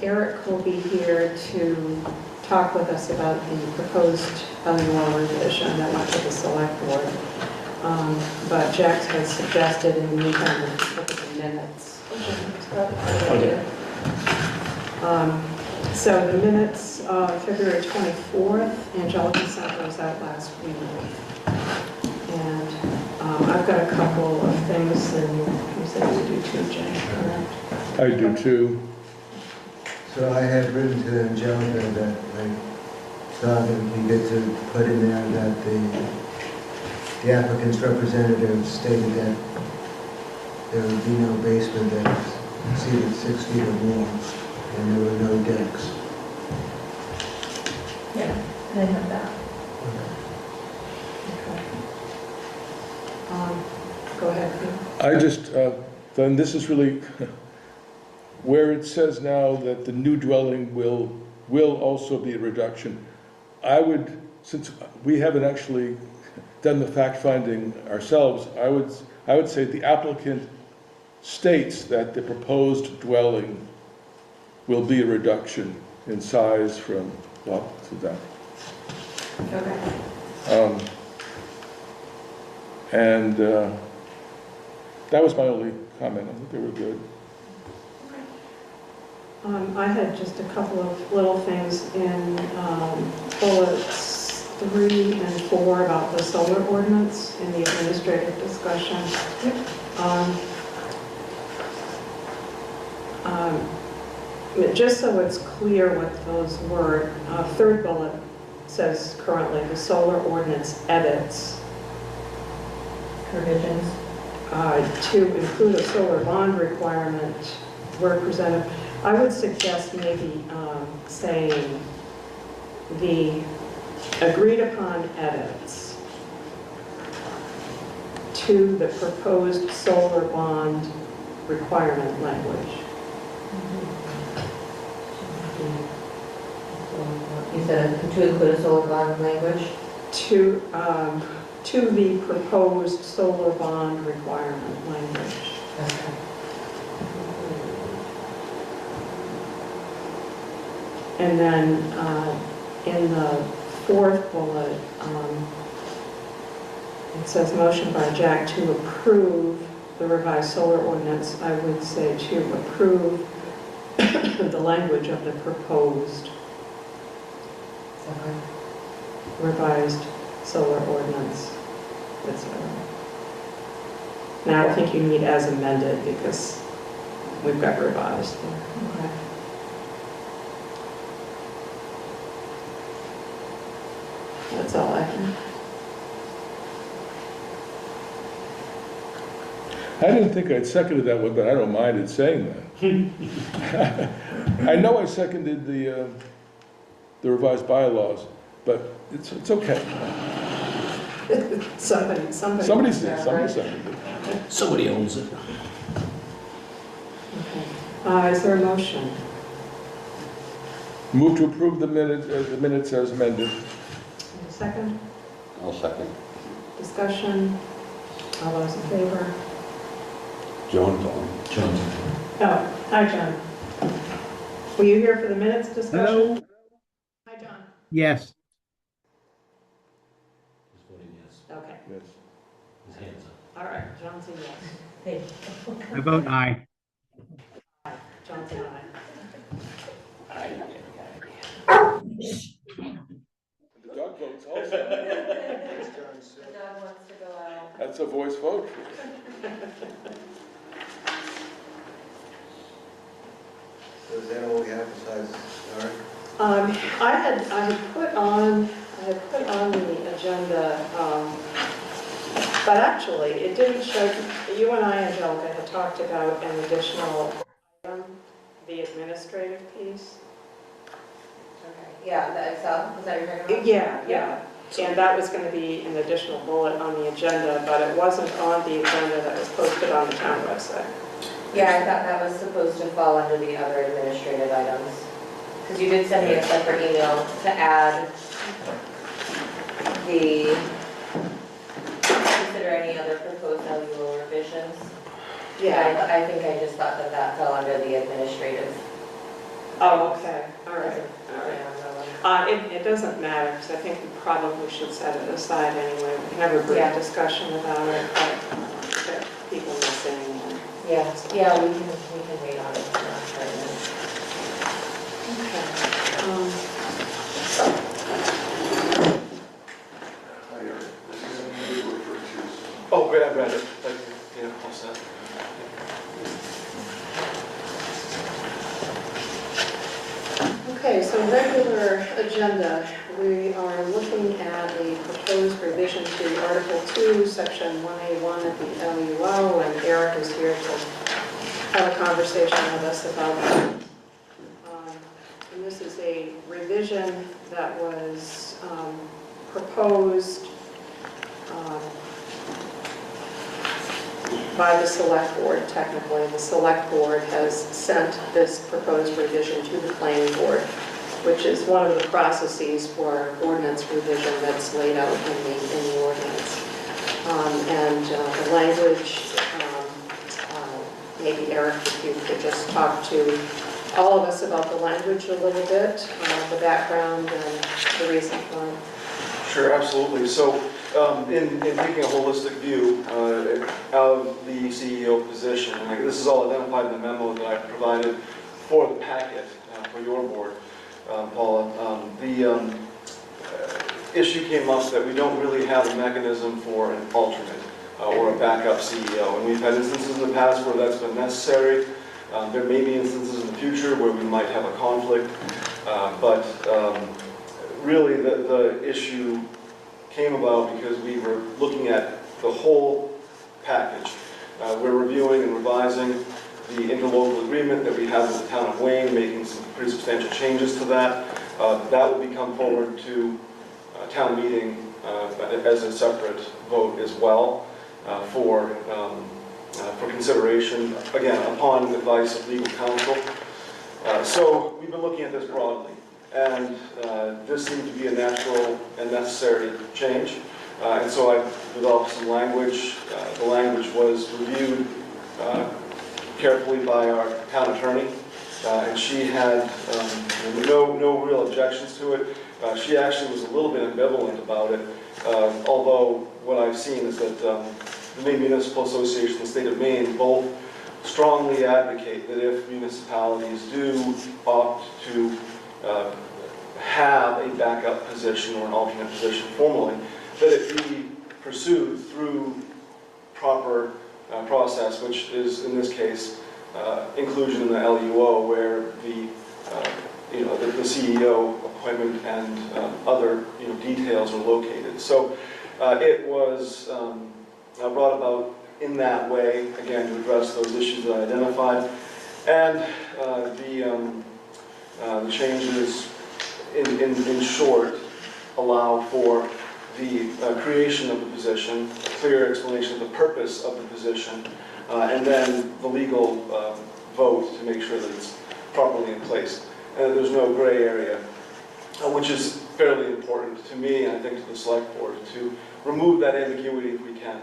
Eric will be here to talk with us about the proposed annual revision that went to the select board. But Jack has suggested in the meantime, look at the minutes. Okay. So the minutes, February 24th, Angelica sent those out last week. And I've got a couple of things, and you said you do too, Jay, correct? I do too. So I had written to Angelica that I thought it would be good to put in there that the applicant's representative stated that there would be no basement that exceeded 6 feet or more, and there were no decks. Yeah, I have that. Okay. Go ahead, Pete. I just, then this is really where it says now that the new dwelling will also be a reduction. I would, since we haven't actually done the fact-finding ourselves, I would say the applicant states that the proposed dwelling will be a reduction in size from up to down. Okay. And that was my only comment. I think they were good. I had just a couple of little things in bullets 3 and 4 about the solar ordinance in the administrative discussion. Just so it's clear what those were, third bullet says currently the solar ordinance edits Provisions. to include a solar bond requirement were presented. I would suggest maybe saying the agreed upon edits to the proposed solar bond requirement language. You said to include a solar bond language? To the proposed solar bond requirement language. Okay. And then in the fourth bullet, it says motion by Jack to approve the revised solar ordinance. I would say to approve the language of the proposed Okay. revised solar ordinance, etc. Now I don't think you need as amended because we've got revised there. Okay. That's all I can. I didn't think I'd seconded that one, but I don't mind it saying that. I know I seconded the revised bylaws, but it's okay. Somebody Somebody seconded it. Somebody owns it. Okay. Is there a motion? Move to approve the minutes as amended. A second? I'll second. Discussion? All those in favor? John's on. John's. Oh, hi, John. Were you here for the minutes discussion? Hello? Hi, John. Yes. He's voting yes. Okay. Yes. His hands up. All right. John's a yes. Hey. I vote aye. John's an aye. The dog votes also. The dog wants to go out. That's a voice vote. So is that all we have besides Eric? I had put on the agenda, but actually it didn't show. You and I, Angelica, had talked about an additional item, the administrative piece. Okay. Yeah, the Excel, is that what you're talking about? Yeah. And that was going to be an additional bullet on the agenda, but it wasn't on the agenda that was posted on the town website. Yeah, I thought that was supposed to fall under the other administrative items. Because you did send me a separate email to add the, consider any other proposed annual revisions. Yeah. I think I just thought that that fell under the administrative. Oh, okay, all right, all right. It doesn't matter, because I think we probably should set it aside anyway. We can have a brief Yeah. discussion about it, but there are people missing. And, Yeah, yeah, we can wait on it for now, for a minute. okay. Oh, great, I read it. Thank you. Yeah, all set. Okay, so regular agenda, we are looking at a proposed revision to Article 2, Section 1A1 of the LUO, and Eric is here to have a conversation with us about that. And this is a revision that was proposed by the Select Board, technically. The Select Board has sent this proposed revision to the Planning Board, which is one of the processes for ordinance revision that's laid out in the ordinance. The language, maybe Eric, if you could just talk to all of us about the language a little bit, the background and the reason for it. Sure, absolutely. So in taking a holistic view of the CEO position, and this is all identified in the memo that I provided for the packet for your board, Paula, the issue came up that we don't really have a mechanism for an alternate or a backup CEO. And we've had instances in the past where that's been necessary. There may be instances in the future where we might have a conflict, but really the issue came about because we were looking at the whole package. We're reviewing and revising the interlocal agreement that we have with the town of Wayne, making some pretty substantial changes to that. That will become forward to town meeting as a separate vote as well for consideration, again, upon the advice of legal counsel. So we've been looking at this broadly, and this seemed to be a natural and necessary change. And so I developed some language. The language was reviewed carefully by our town attorney, and she had no real objections to it. She actually was a little bit ambivalent about it, although what I've seen is that the Maine Municipal Association and the state of Maine both strongly advocate that if municipalities do opt to have a backup position or an alternate position formally, that it be pursued through proper process, which is, in this case, inclusion in the LUO, where the CEO appointment and other details are located. So it was brought about in that way, again, to address those issues that I identified. And the changes, in short, allow for the creation of the position, clear explanation of the purpose of the position, and then the legal vote to make sure that it's properly in place. And there's no gray area, which is fairly important to me, and I think to the Select Board, to remove that ambiguity if we can.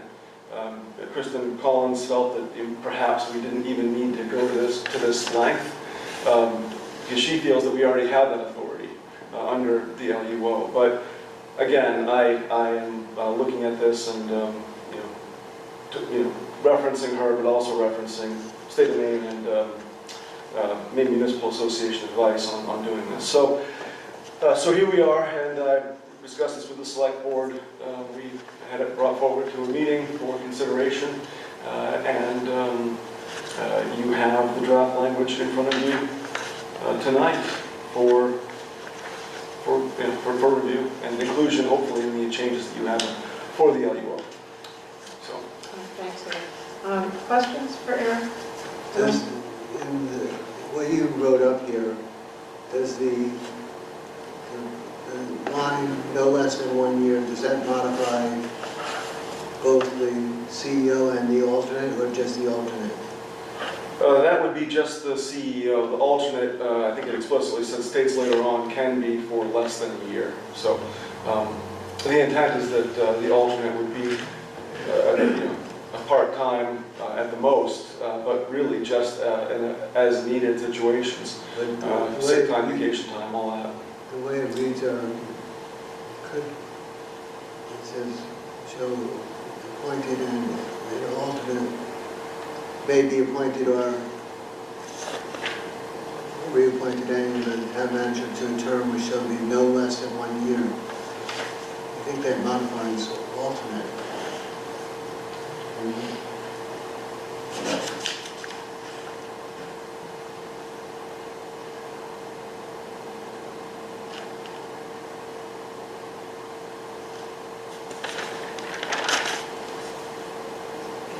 Kristen Collins felt that perhaps we didn't even need to go to this length, because she feels that we already have that authority under the LUO. But again, I am looking at this and referencing her, but also referencing State of Maine and Maine Municipal Association advice on doing this. So here we are, and I discussed this with the Select Board. We had it brought forward to a meeting for consideration, and you have the draft language in front of you tonight for review and inclusion, hopefully, in the changes that you have for the LUO. So. Thanks, Eric. Questions for Eric? Does, in what you wrote up here, does the line no less than 1 year, does that modify both the CEO and the alternate, or just the alternate? That would be just the CEO. The alternate, I think it explicitly states later on, can be for less than a year. So the intent is that the alternate would be a part-time at the most, but really just in as needed situations, sick time, vacation time, all that. The way it reads, could, it says, shall appointed and an alternate may be appointed or reappointed annually by the town manager to a term which shall be no less than 1 year. I think that modifies alternate. I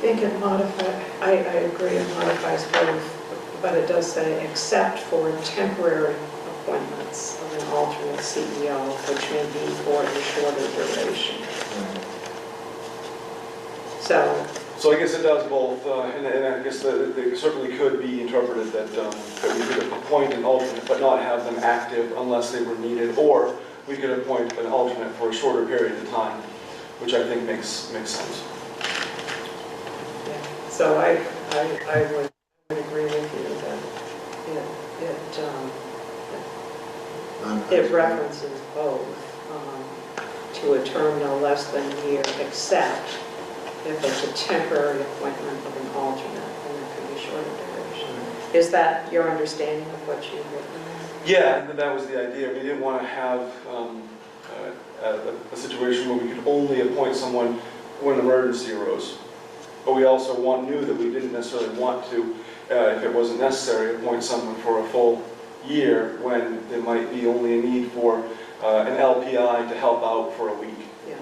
think it modifies, I agree it modifies both, but it does say except for temporary appointments of an alternate CEO, which may be for a shorter duration. So, I guess it does both, and I guess that it certainly could be interpreted that we could appoint an alternate but not have them active unless they were needed, or we could appoint an alternate for a shorter period of time, which I think makes sense. yeah. So I would agree with you that it references both to a term no less than a year, except if it's a temporary appointment of an alternate, then it could be shorter duration. Is that your understanding of what you've written? Yeah, that was the idea. We didn't want to have a situation where we could only appoint someone when an emergency arose. But we also knew that we didn't necessarily want to, if it wasn't necessary, appoint someone for a full year when there might be only a need for an LPI to help out for a week. Yeah.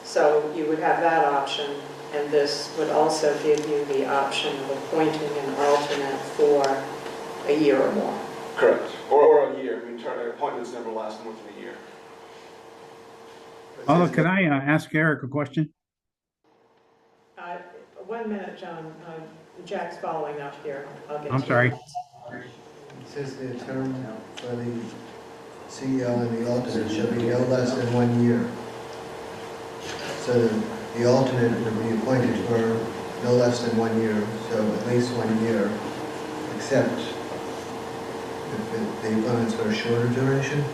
So you would have that option, and this would also give you the option of appointing an alternate for a year or more. Correct. Or a year. I mean, appointments never last more than a year. Although, can I ask Eric a question? 1 minute, John. Jack's following up here. I'll get I'm to sorry. you. It says the term for the CEO and the alternate shall be no less than 1 year. So the alternate would be appointed for no less than 1 year, so at least 1 year, except if the appointment's for a shorter duration.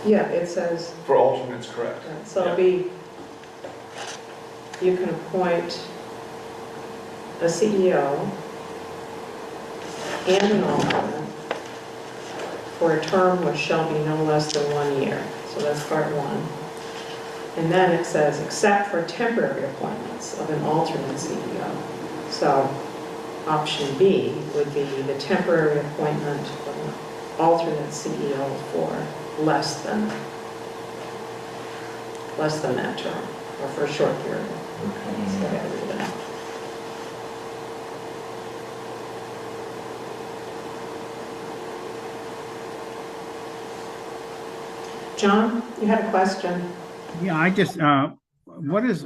Yeah, it says, For alternates, correct. so it'll be, you can appoint a CEO and an alternate for a term which shall be no less than 1 year. So that's part one. And then it says, except for temporary appointments of an alternate CEO. So option B would be the temporary appointment of an alternate CEO for less than that term, or for a short period. That's the way I read it. John, you had a question? Yeah, I just, what is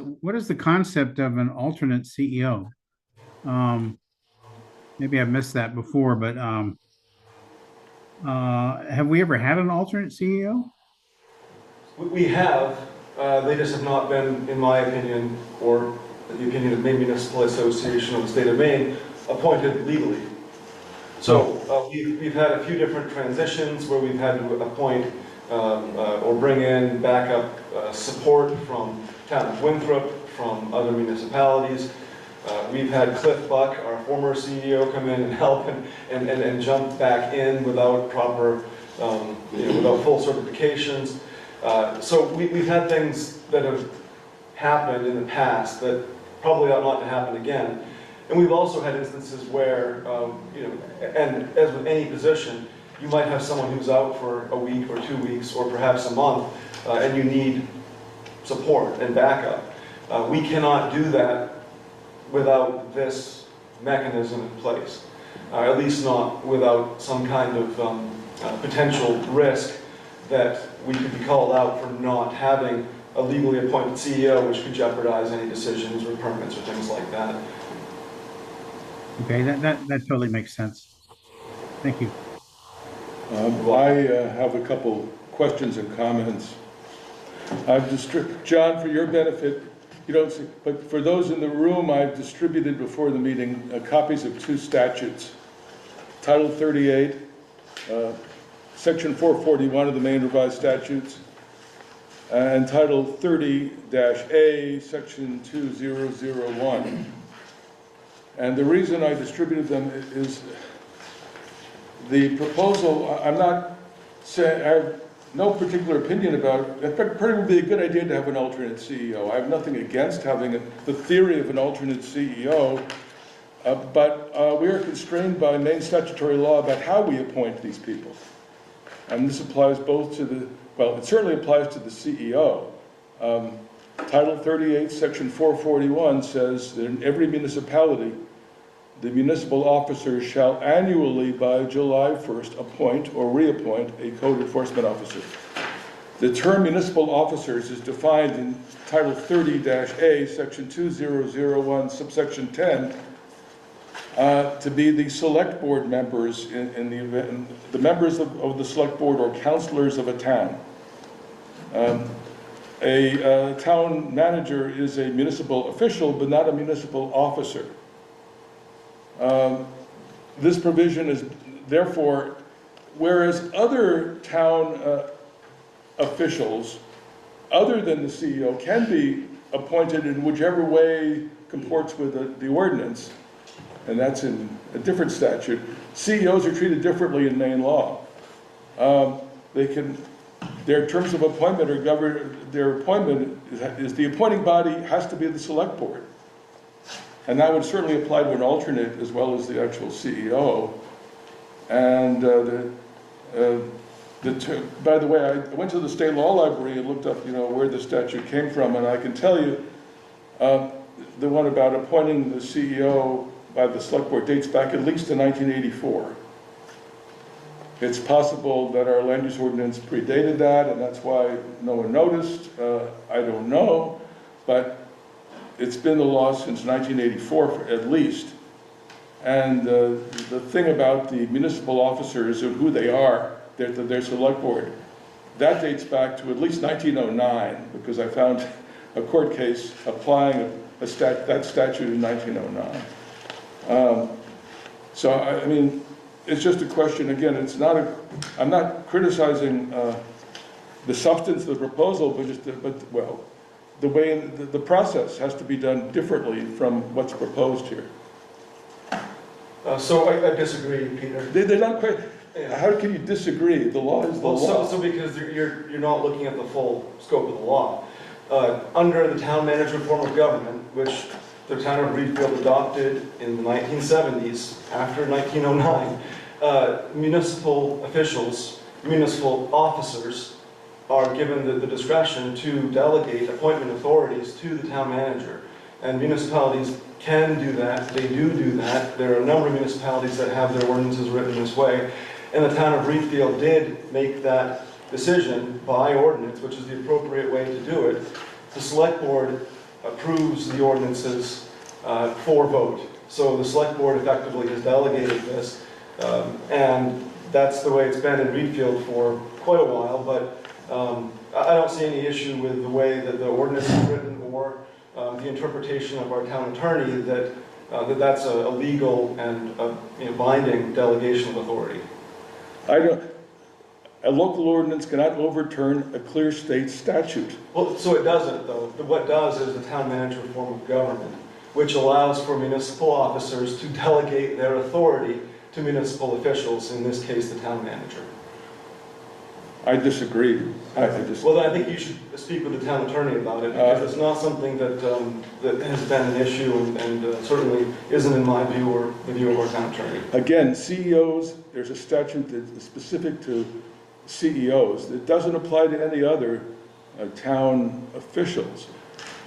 the concept of an alternate CEO? Maybe I've missed that before, but have we ever had an alternate CEO? We have. They just have not been, in my opinion, or the opinion of Maine Municipal Association of the State of Maine, appointed legally. So we've had a few different transitions where we've had to appoint or bring in backup support from town of Winthrop, from other municipalities. We've had Cliff Buck, our former CEO, come in and help and jump back in without proper, without full certifications. So we've had things that have happened in the past that probably ought not to happen again. And we've also had instances where, and as with any position, you might have someone who's out for a week or 2 weeks or perhaps a month, and you need support and backup. We cannot do that without this mechanism in place, at least not without some kind of potential risk that we could be called out for not having a legally appointed CEO, which could jeopardize any decisions or permits or things like that. Okay, that totally makes sense. Thank you. I have a couple questions and comments. John, for your benefit, you don't see, but for those in the room, I've distributed before the meeting copies of two statutes. Title 38, Section 441 of the Maine Revised Statutes, and Title 30-A, Section 2001. And the reason I distributed them is the proposal, I'm not saying, I have no particular opinion about it. It probably would be a good idea to have an alternate CEO. I have nothing against having the theory of an alternate CEO, but we are constrained by Maine statutory law about how we appoint these people. And this applies both to the, well, it certainly applies to the CEO. Title 38, Section 441 says that in every municipality, the municipal officers shall annually by July 1st appoint or reappoint a code enforcement officer. The term municipal officers is defined in Title 30-A, Section 2001, subsection 10, to be the select board members in the event, the members of the select board or councilors of a town. A town manager is a municipal official, but not a municipal officer. This provision is therefore, whereas other town officials, other than the CEO, can be appointed in whichever way comports with the ordinance, and that's in a different statute. CEOs are treated differently in Maine law. They can, their terms of appointment are governed, their appointment is the appointing body has to be the select board. And that would certainly apply to an alternate as well as the actual CEO. And by the way, I went to the state law library and looked up, where the statute came from, and I can tell you the one about appointing the CEO by the select board dates back at least to 1984. It's possible that our land use ordinance predated that, and that's why no one noticed. I don't know, but it's been the law since 1984 at least. And the thing about the municipal officers and who they are, their select board, that dates back to at least 1909, because I found a court case applying that statute in 1909. So, I mean, it's just a question, again, it's not I'm not criticizing the substance of the proposal, but the way, the process has to be done differently from what's proposed here. So I disagree, Peter. They're not quite, Yeah. how can you disagree? The law is the law. So because you're not looking at the full scope of the law. Under the town manager form of government, which the town of Readfield adopted in the 1970s, after 1909, municipal officials, municipal officers are given the discretion to delegate appointment authorities to the town manager. And municipalities can do that, they do that. There are a number of municipalities that have their ordinances written this way. And the town of Readfield did make that decision by ordinance, which is the appropriate way to do it. The select board approves the ordinances for vote. So the select board effectively has delegated this, and that's the way it's been in Readfield for quite a while, but I don't see any issue with the way that the ordinance is written or the interpretation of our town attorney that's a legal and binding delegation of authority. A local ordinance cannot overturn a clear state statute. Well, so it doesn't, though. What does is the town manager form of government, which allows for municipal officers to delegate their authority to municipal officials, in this case, the town manager. I disagree. Well, I think you should speak with the town attorney about it, because it's not something that has been an issue and certainly isn't in my view or the view of our town attorney. Again, CEOs, there's a statute that is specific to CEOs. It doesn't apply to any other town officials.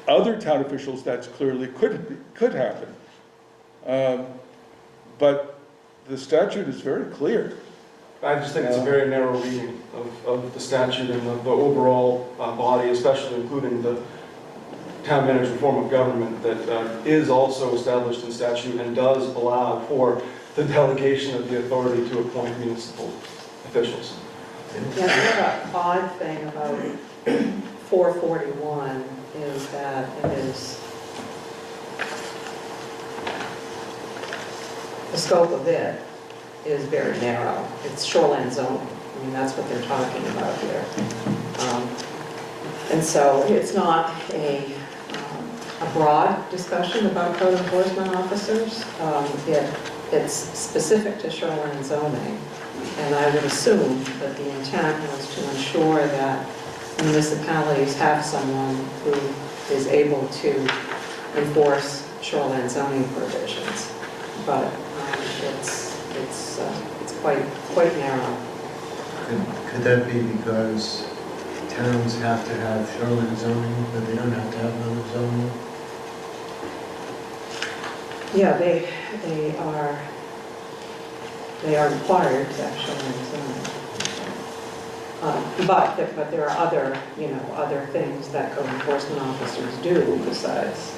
Other town officials, that's clearly could happen. But the statute is very clear. I just think it's a very narrow reading of the statute and the overall body, especially including the town manager form of government that is also established in statute and does allow for the delegation of the authority to appoint municipal officials. Yeah, the other odd thing about 441 is that it is, the scope of it is very narrow. It's shoreline zoning. I mean, that's what they're talking about here. And so it's not a broad discussion about code enforcement officers. It's specific to shoreline zoning. And I would assume that the intent was to ensure that municipalities have someone who is able to enforce shoreline zoning provisions. But it's quite narrow. Could that be because towns have to have shoreline zoning, but they don't have to have other zoning? Yeah, they are required to have shoreline zoning. But there are other, other things that code enforcement officers do besides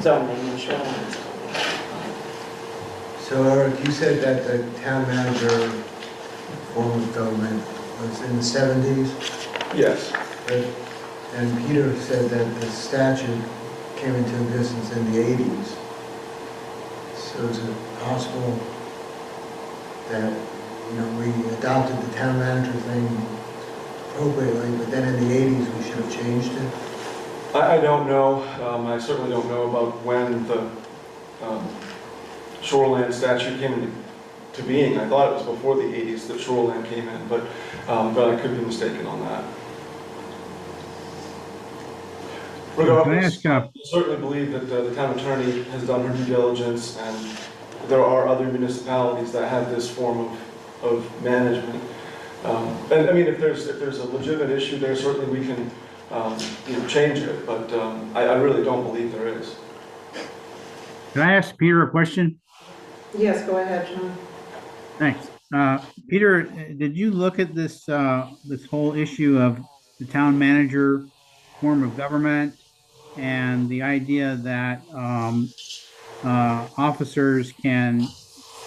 zoning and shoreline zoning. So Eric, you said that the town manager form of government was in the 70s, Yes. and Peter said that the statute came into existence in the 80s. So is it possible that, we adopted the town manager thing appropriately, but then in the 80s we should have changed it? I don't know. I certainly don't know about when the shoreland statute came into being. I thought it was before the 80s that shoreland came in, but I could be mistaken on that. Regardless, Can I ask, I certainly believe that the town attorney has done her due diligence, and there are other municipalities that have this form of management. And I mean, if there's a legitimate issue there, certainly we can change it, but I really don't believe there is. can I ask Peter a question? Yes, go ahead, John. Thanks. Peter, did you look at this, this whole issue of the town manager form of government and the idea that officers can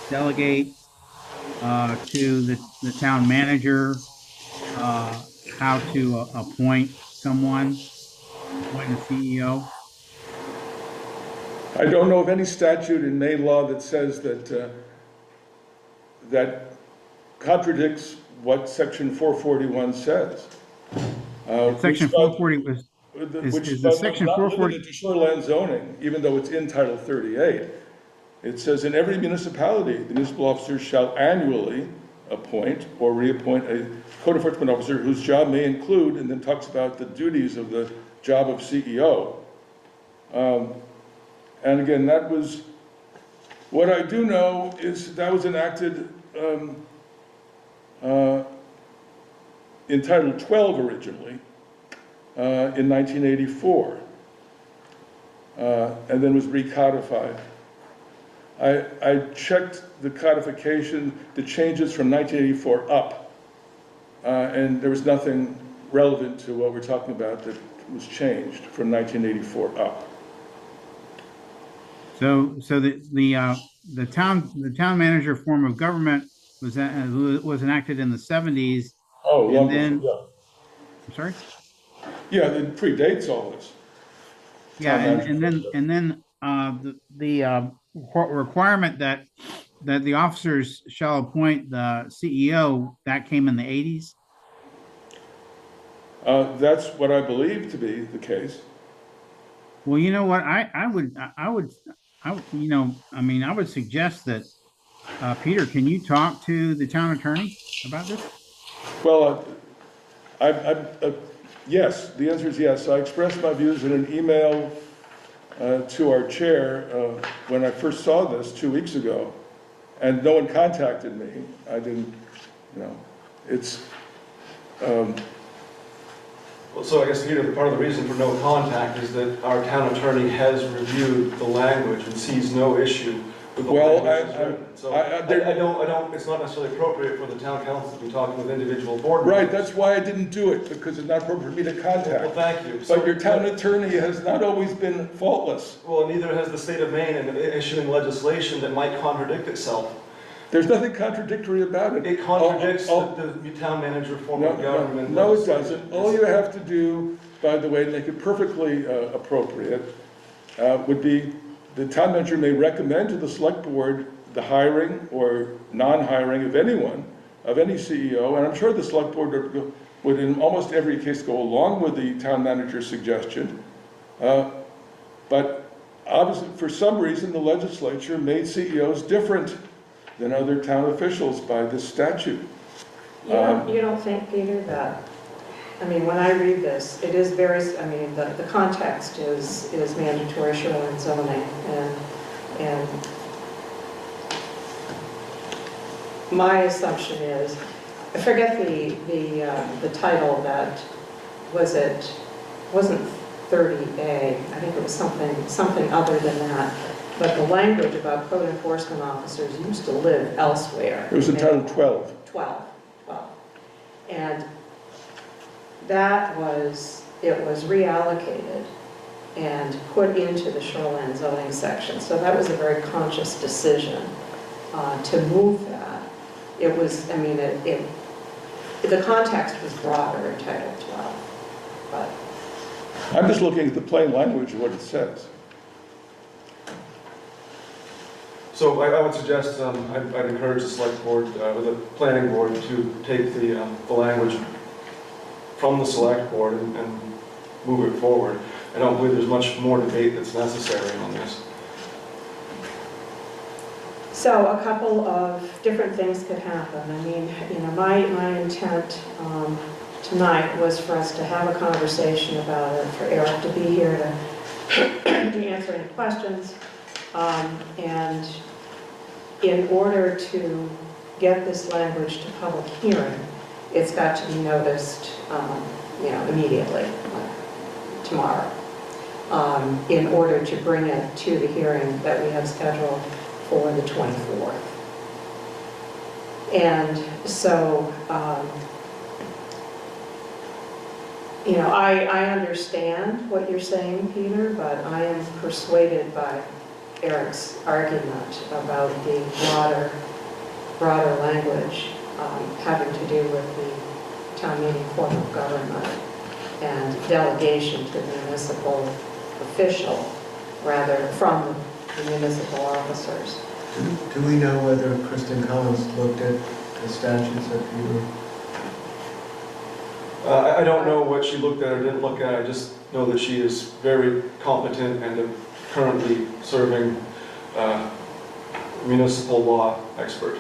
delegate to the town manager how to appoint someone, appoint a CEO? I don't know of any statute in Maine law that says that that contradicts what Section 441 says. Section 440 was, Which is the Section not 440 limited to shoreline zoning, even though it's in Title 38. It says, in every municipality, the municipal officers shall annually appoint or reappoint a code enforcement officer whose job may include, and then talks about the duties of the job of CEO. And again, that was, what I do know is that was enacted in Title 12 originally, in 1984, and then was recodified. I checked the codification, the changes from 1984 up, and there was nothing relevant to what we're talking about that was changed from 1984 up. So the town manager form of government was enacted in the 70s. Oh, And long then- before, I'm sorry? yeah. Yeah, it predates all this. Yeah, Town manager and then the requirement that the officers shall appoint the CEO, that came in the 80s. That's what I believe to be the case. Well, you know what, I would suggest that Peter, can you talk to the town attorney about this? Well, yes, the answer is yes. I expressed my views in an email to our chair when I first saw this 2 weeks ago, and no one contacted me. I didn't, it's, Well, so I guess, Peter, part of the reason for no contact is that our town attorney has reviewed the language and sees no issue with the Well, language as written. So I don't, it's not necessarily appropriate for the town council to be talking with individual board members. right, that's why I didn't do it, because it's not appropriate for me to Well, contact. thank you. But your town attorney has not always been faultless. Well, neither has the state of Maine in issuing legislation that might contradict itself. There's nothing contradictory about it. It contradicts Oh, the town manager form No, of government. no, it legislation. doesn't. All you have to do, by the way, to make it perfectly appropriate, would be the town manager may recommend to the select board the hiring or non-hiring of anyone, of any CEO, and I'm sure the select board would in almost every case go along with the town manager's suggestion. But obviously, for some reason, the legislature made CEOs different than other town officials by this statute. You don't think, Peter, that, I mean, when I read this, it is very, I mean, the context is mandatory shoreline zoning, and my assumption is, I forget the title that, wasn't 30A, I think it was something other than that, but the language about code enforcement officers used to live elsewhere. It was in Title 12. 12. And it was reallocated and put into the shoreline zoning section. So that was a very conscious decision to move that. It was, I mean, the context was broader in Title 12, but. I'm just looking at the plain language of what it says. So I would suggest, I'd encourage the select board, or the planning board, to take the language from the select board and move it forward. I don't believe there's much more debate that's necessary on this. So a couple of different things could happen. I mean, you know, my intent tonight was for us to have a conversation about it, for Eric to be here to answer any questions. And in order to get this language to public hearing, it's got to be noticed, you know, immediately, like tomorrow, in order to bring it to the hearing that we have scheduled for the 24th. And so, you know, I understand what you're saying, Peter, but I am persuaded by Eric's argument about the broader language having to do with the town meeting form of government and delegation to the municipal official rather from the municipal officers. Do we know whether Kristen Collins looked at the statutes that Peter? I don't know what she looked at or didn't look at. I just know that she is very competent and currently serving municipal law expert.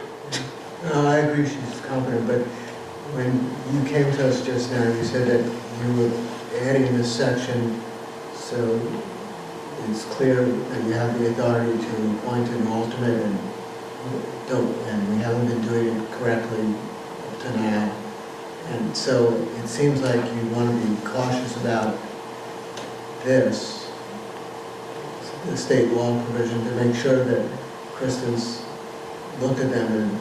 No, I agree she's competent, but when you came to us just now, you said that you were adding this section so it's clear that you have the authority to appoint an alternate and we haven't been doing it correctly up to now. And so it seems like you want to be cautious about this, the state law provision, to make sure that Kristen's looked at them and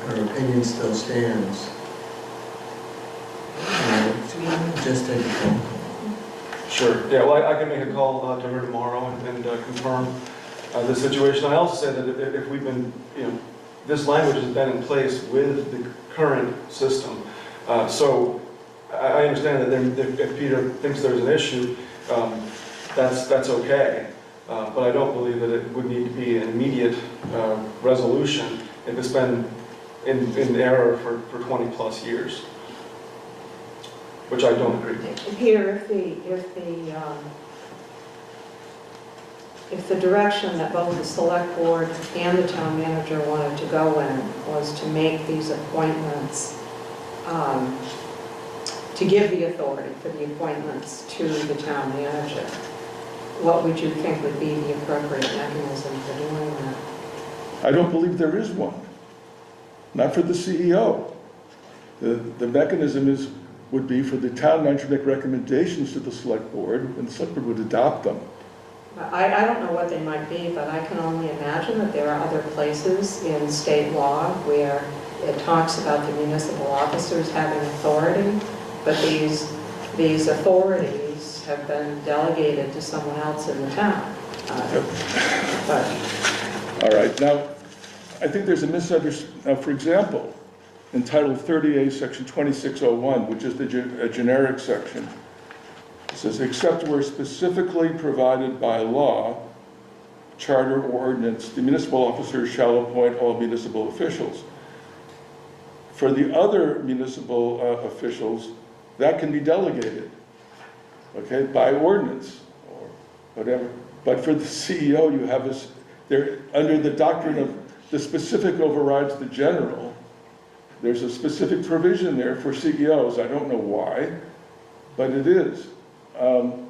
her opinion still stands. Just take a phone call. Sure. Yeah, well, I can make a call to her tomorrow and confirm the situation. I also said that if we've been, you know, this language has been in place with the current system. So I understand that if Peter thinks there's an issue, that's okay. But I don't believe that it would need to be an immediate resolution if it's been in error for 20 plus years, which I don't agree. Peter, if the direction that both the select board and the town manager wanted to go in was to make these appointments, to give the authority for the appointments to the town manager, what would you think would be the appropriate mechanism for doing that? I don't believe there is one. Not for the CEO. The mechanism would be for the town manager to make recommendations to the select board, and the select board would adopt them. I don't know what they might be, but I can only imagine that there are other places in state law where it talks about the municipal officers having authority, but these authorities have been delegated to someone else in the town. All right, now, I think there's a misunderstanding, for example, in Title 30A, Section 2601, which is a generic section, it says, except where specifically provided by law, charter, or ordinance, the municipal officers shall appoint all municipal officials. For the other municipal officials, that can be delegated, okay, by ordinance or whatever. But for the CEO, you have this, there, under the doctrine of the specific overrides the general, there's a specific provision there for CEOs. I don't know why, but it is. And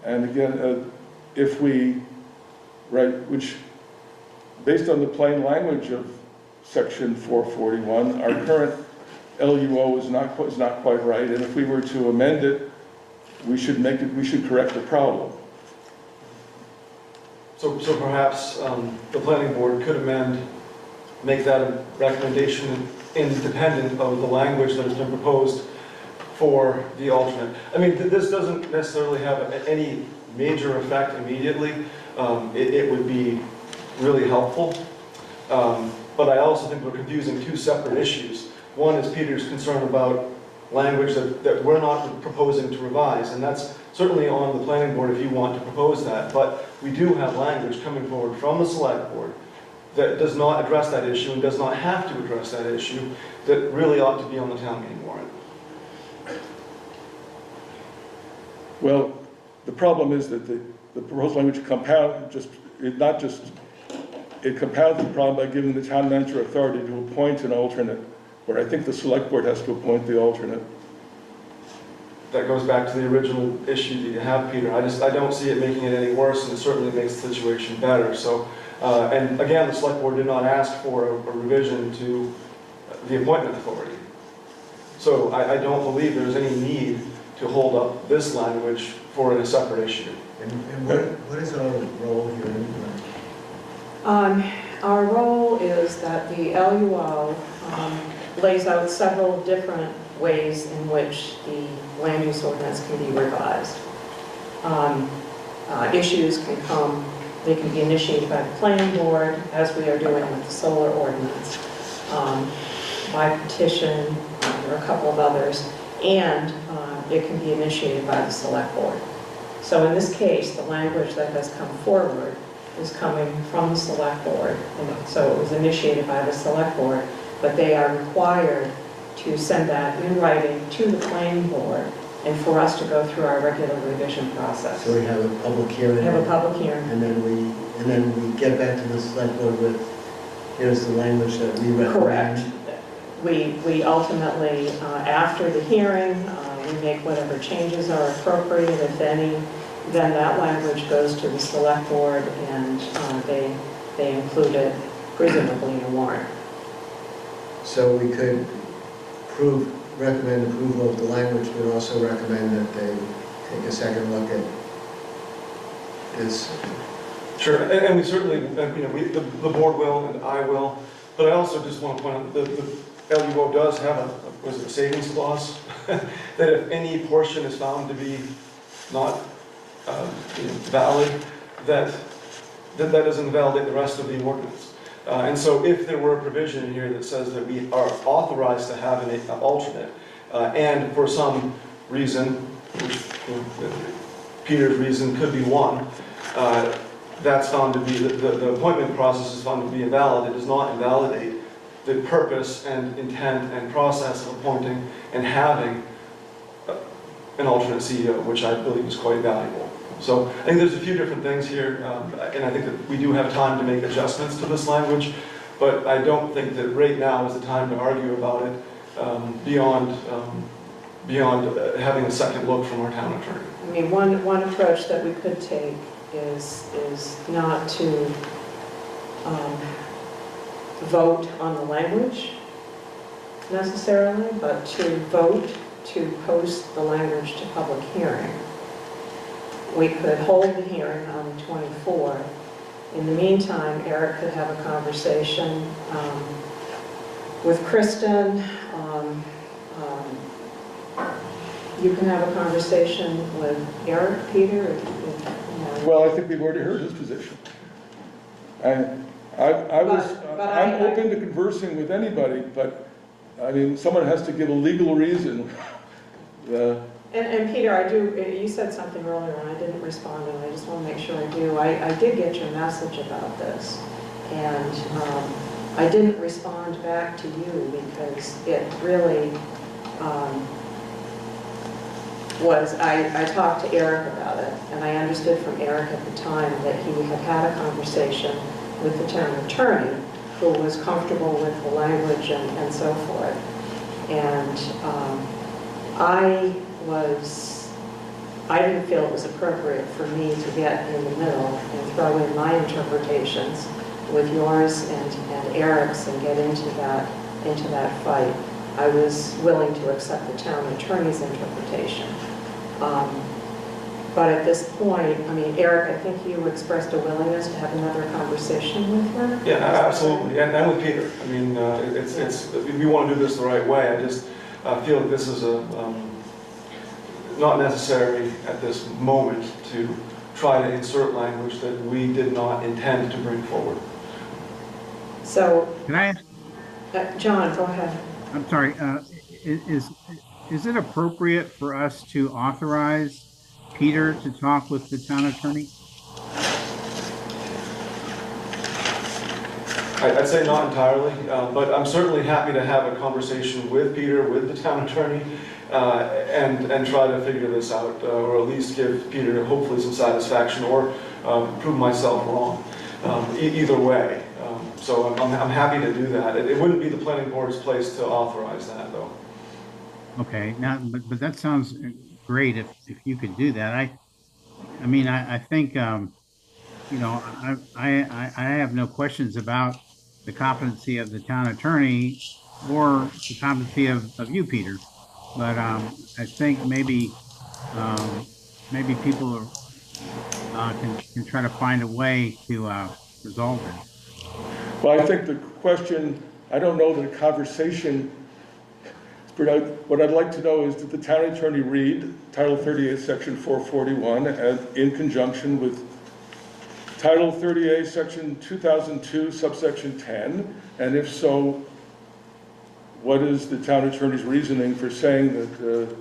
again, if we, right, which, based on the plain language of Section 441, our current LUO is not quite right, and if we were to amend it, we should correct the problem. So perhaps the planning board could make that a recommendation independent of the language that has been proposed for the alternate. I mean, this doesn't necessarily have any major effect immediately. It would be really helpful. But I also think we're confusing two separate issues. One is Peter's concern about language that we're not proposing to revise, and that's certainly on the planning board if you want to propose that. But we do have language coming forward from the select board that does not address that issue and does not have to address that issue, that really ought to be on the town meeting warrant. Well, the problem is that the proposed language it compounds the problem by giving the town manager authority to appoint an alternate, where I think the select board has to appoint the alternate. That goes back to the original issue that you have, Peter. I don't see it making it any worse, and it certainly makes the situation better. So, and again, the select board did not ask for a revision to the appointment authority. So I don't believe there's any need to hold up this language for a separate issue. And what is our role here anyway? Our role is that the LUO lays out several different ways in which the land use ordinance can be revised. Issues can come, they can be initiated by the planning board, as we are doing with the solar ordinance, by petition, there are a couple of others, and it can be initiated by the select board. So in this case, the language that has come forward is coming from the select board, and so it was initiated by the select board, but they are required to send that in writing to the planning board and for us to go through our regular revision process. So we have a public hearing. We have a public hearing. And then we get back to the select board with, here's the language that we recommend. Correct. We ultimately, after the hearing, we make whatever changes are appropriate, if any, then that language goes to the select board and they include it presumably in a warrant. So we could recommend approval of the language, but also recommend that they take a second look at this. Sure, and we certainly, the board will and I will, but I also just want to point out that the LUO does have a savings clause, that if any portion is found to be not valid, that doesn't invalidate the rest of the ordinance. And so if there were a provision in here that says that we are authorized to have an alternate, and for some reason, which Peter's reason could be one, that's found to be, the appointment process is found to be invalid, it does not invalidate the purpose and intent and process of appointing and having an alternate CEO, which I believe is quite valuable. So I think there's a few different things here, and I think that we do have time to make adjustments to this language, but I don't think that right now is the time to argue about it beyond having a second look from our town attorney. I mean, one approach that we could take is not to vote on the language necessarily, but to vote to post the language to public hearing. We could hold the hearing on the 24th. In the meantime, Eric could have a conversation with Kristen. You can have a conversation with Eric, Peter. Well, I think we've already heard his position. I'm open to conversing with anybody, but, I mean, someone has to give a legal reason. And Peter, you said something earlier and I didn't respond, and I just want to make sure I do. I did get your message about this, and I didn't respond back to you because it really I talked to Eric about it, and I understood from Eric at the time that he had had a conversation with the town attorney who was comfortable with the language and so forth. And I didn't feel it was appropriate for me to get in the middle and throw in my interpretations with yours and Eric's and get into that fight. I was willing to accept the town attorney's interpretation. But at this point, I mean, Eric, I think you expressed a willingness to have another conversation with her. Yeah, absolutely, and with Peter. I mean, we want to do this the right way. I just feel that this is not necessary at this moment to try to insert language that we did not intend to bring forward. So, Can I ask, John, go ahead. I'm sorry, is it appropriate for us to authorize Peter to talk with the town attorney? I'd say not entirely, but I'm certainly happy to have a conversation with Peter, with the town attorney, and try to figure this out, or at least give Peter hopefully some satisfaction, or prove myself wrong. Either way. So I'm happy to do that. It wouldn't be the planning board's place to authorize that, though. Okay, now, but that sounds great if you could do that. I mean, I think, you know, I have no questions about the competency of the town attorney or the competency of you, Peter. But I think maybe people can try to find a way to resolve this. Well, I think the question, I don't know that a conversation, what I'd like to know is, did the town attorney read Title 38, Section 441 in conjunction with Title 38, Section 2002, subsection 10? And if so, what is the town attorney's reasoning for saying that the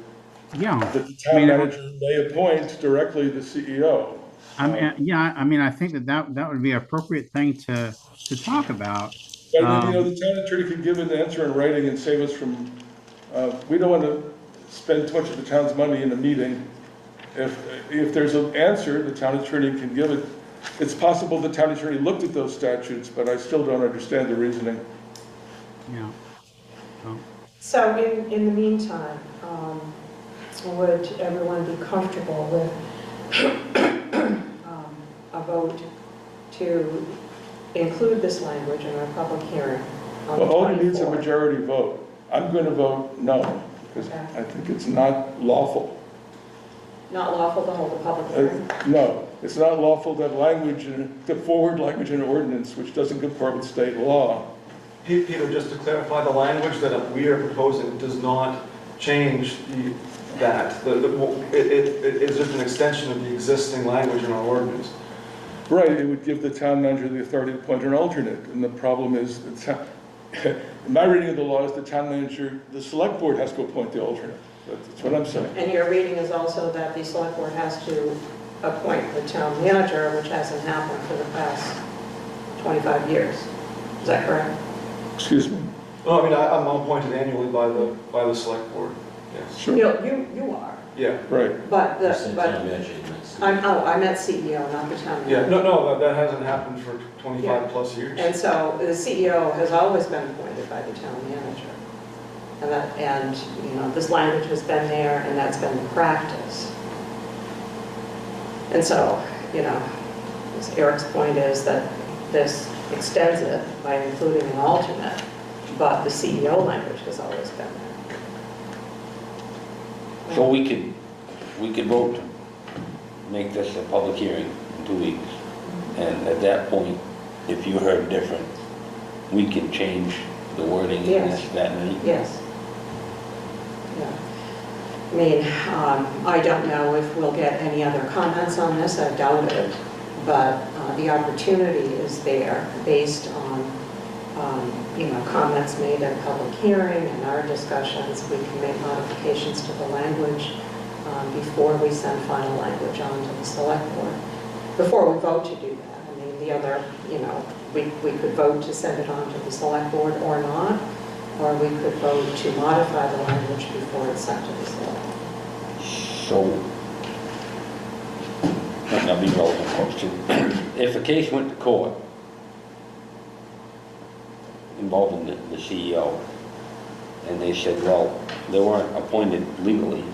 town manager may appoint directly the CEO? I mean, I think that would be an appropriate thing to talk about. But, you know, the town attorney can give an answer in writing and save us from, we don't want to spend too much of the town's money in a meeting. If there's an answer, the town attorney can give it. It's possible the town attorney looked at those statutes, but I still don't understand the reasoning. Yeah. So in the meantime, would everyone be comfortable with a vote to include this language in our public hearing on the 24th? Well, all it needs a majority vote. I'm going to vote no, because I think it's not lawful. Not lawful to hold a public hearing? No, it's not lawful to have language, to forward language in an ordinance which doesn't comport with state law. Peter, just to clarify, the language that we are proposing does not change that. It is just an extension of the existing language in our ordinance. Right, it would give the town manager the authority to appoint an alternate, and the problem is, my reading of the law is the town manager, the select board has to appoint the alternate. That's what I'm saying. And your reading is also that the select board has to appoint the town manager, which hasn't happened for the past 25 years. Is that correct? Excuse me? Well, I mean, I'm appointed annually by the select board, yes. Sure. You are. Yeah. Right. But You said town manager, you meant CEO. I meant CEO, not the town manager. Yeah, no, that hasn't happened for 25 plus years. And so the CEO has always been appointed by the town manager. And you know, this language has been there, and that's been the practice. And so, you know, Eric's point is that this extends it by including an alternate, but the CEO language has always been there. So we could vote to make this a public hearing in 2 weeks. And at that point, if you heard different, we can change the wording in Yes. this, that, and the. Yes. Yeah. I mean, I don't know if we'll get any other comments on this, I doubt it, but the opportunity is there based on, comments made at a public hearing and our discussions. We can make modifications to the language before we send final language on to the select board, before we vote to do that. I mean, the other, we could vote to send it on to the select board or not, or we could vote to modify the language before it's sent to the select board. So, might not be relevant question. If a case went to court involving the CEO, and they said, well, they weren't appointed legally,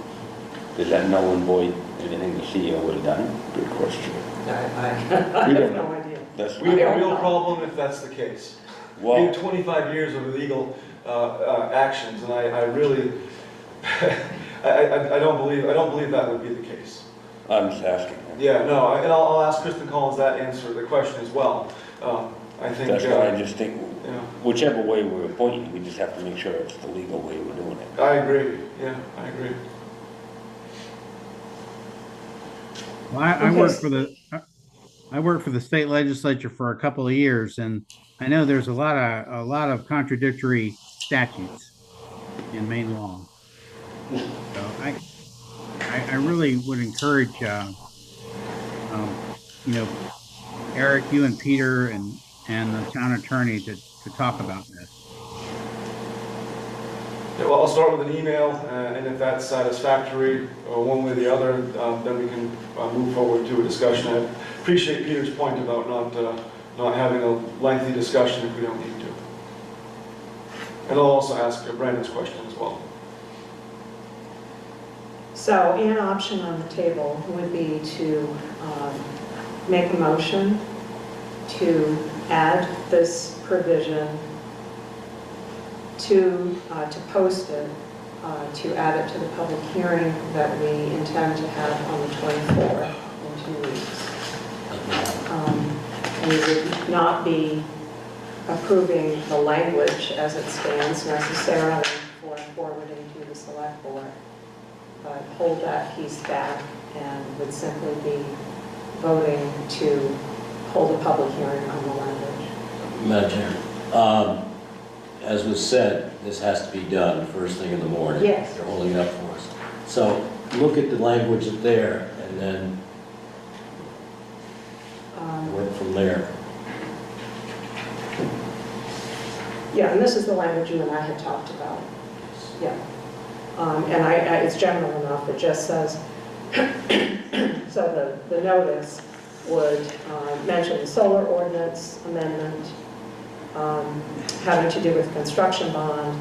does that null and void anything the CEO would have done? Good question. I We have don't no know. idea. That's, We have a real problem if that's the case. We well, have 25 years of illegal actions, and I really, I don't believe that would be the case. I'm just asking. Yeah, no, and I'll ask Kristen Collins that answer the question as well. I think. That's why I just think, Yeah, whichever way we're appointing, we just have to make sure it's the legal way we're doing it. I agree, yeah, I agree. Well, I worked for the state legislature for a couple of years, and I know there's a lot of contradictory statutes in Maine law. So I really would encourage, Eric, you and Peter and the town attorney to talk about this. Yeah, well, I'll start with an email, and if that's satisfactory, one way or the other, then we can move forward to a discussion. I appreciate Peter's point about not having a lengthy discussion if we don't need to. And I'll also ask Brandon's question as well. So an option on the table would be to make a motion to add this provision to post it, to add it to the public hearing that we intend to have on the 24th in 2 weeks. We would not be approving the language as it stands necessarily for forwarding to the select board, but hold that piece back and would simply be voting to hold a public hearing on the language. Madam Chair, as was said, this has to be done first thing in the morning. Yes. They're holding it up for us. So look at the language that's there and then work from there. Yeah, and this is the language you and I had talked about. Yeah. And it's general enough. It just says, so the notice would mention the solar ordinance amendment having to do with construction bond.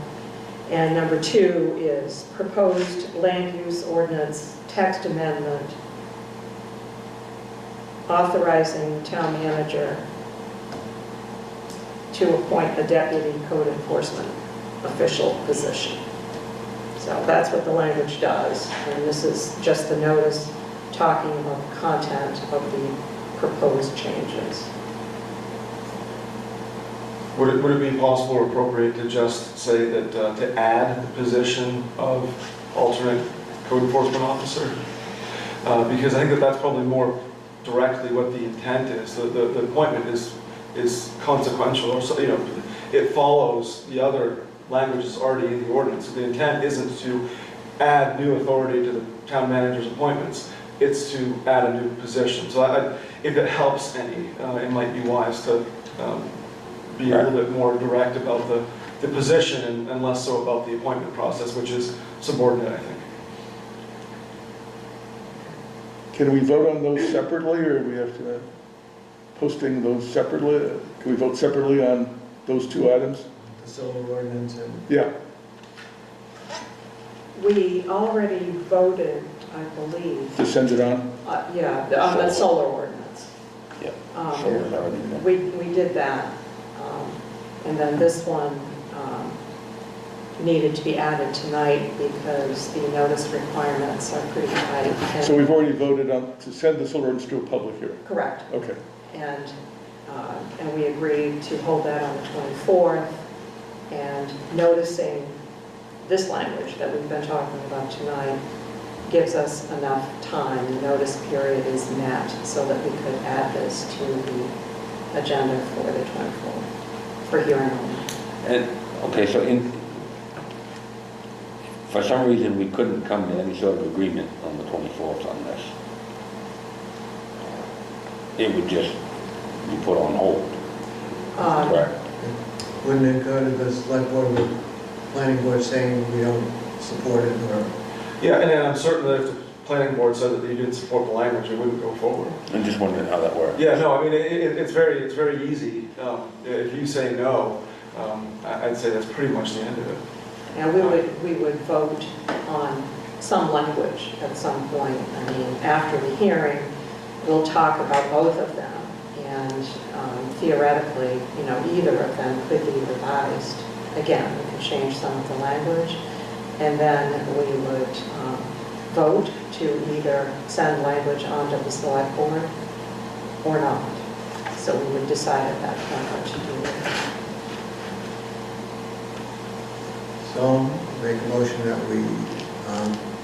And number 2 is proposed land use ordinance text amendment authorizing the town manager to appoint a deputy code enforcement official position. So that's what the language does, and this is just the notice talking about the content of the proposed changes. Would it be possible or appropriate to just say that, to add the position of alternate code enforcement officer? Because I think that that's probably more directly what the intent is. The appointment is consequential, or so, it follows the other languages already in the ordinance. So the intent isn't to add new authority to the town manager's appointments, it's to add a new position. So if it helps any, it might be wise to be a little bit more direct about the position and less so about the appointment process, which is subordinate, I think. Can we vote on those separately, or do we have to posting those separately? Can we vote separately on those 2 items? The solar ordinance and Yeah. We already voted, I believe, To send it on? on the solar ordinance. Yep. Um, So it's already done. We did that, and then this one needed to be added tonight because the notice requirements are pretty tight. So we've already voted on to send the solar ordinance to a public hearing? Correct. Okay. And we agreed to hold that on the 24th, and noticing this language that we've been talking about tonight gives us enough time, the notice period is met, so that we could add this to the agenda for the 24th, for hearing only. And, okay, so for some reason, we couldn't come to any sort of agreement on the 24th on this. It would just be put on hold. Correct. Wouldn't it go to the select board with planning board saying we don't support it, or? Yeah, and I'm certain that if the planning board said that you didn't support the language, it wouldn't go forward. I'm just wondering how that works. Yeah, no, I mean, it's very easy. If you say no, I'd say that's pretty much the end of it. And we would vote on some language at some point. I mean, after the hearing, we'll talk about both of them. And theoretically, you know, either of them could be revised. Again, we could change some of the language. And then we would vote to either send language onto the select board or not. So we would decide at that point what to do with it. So make a motion that we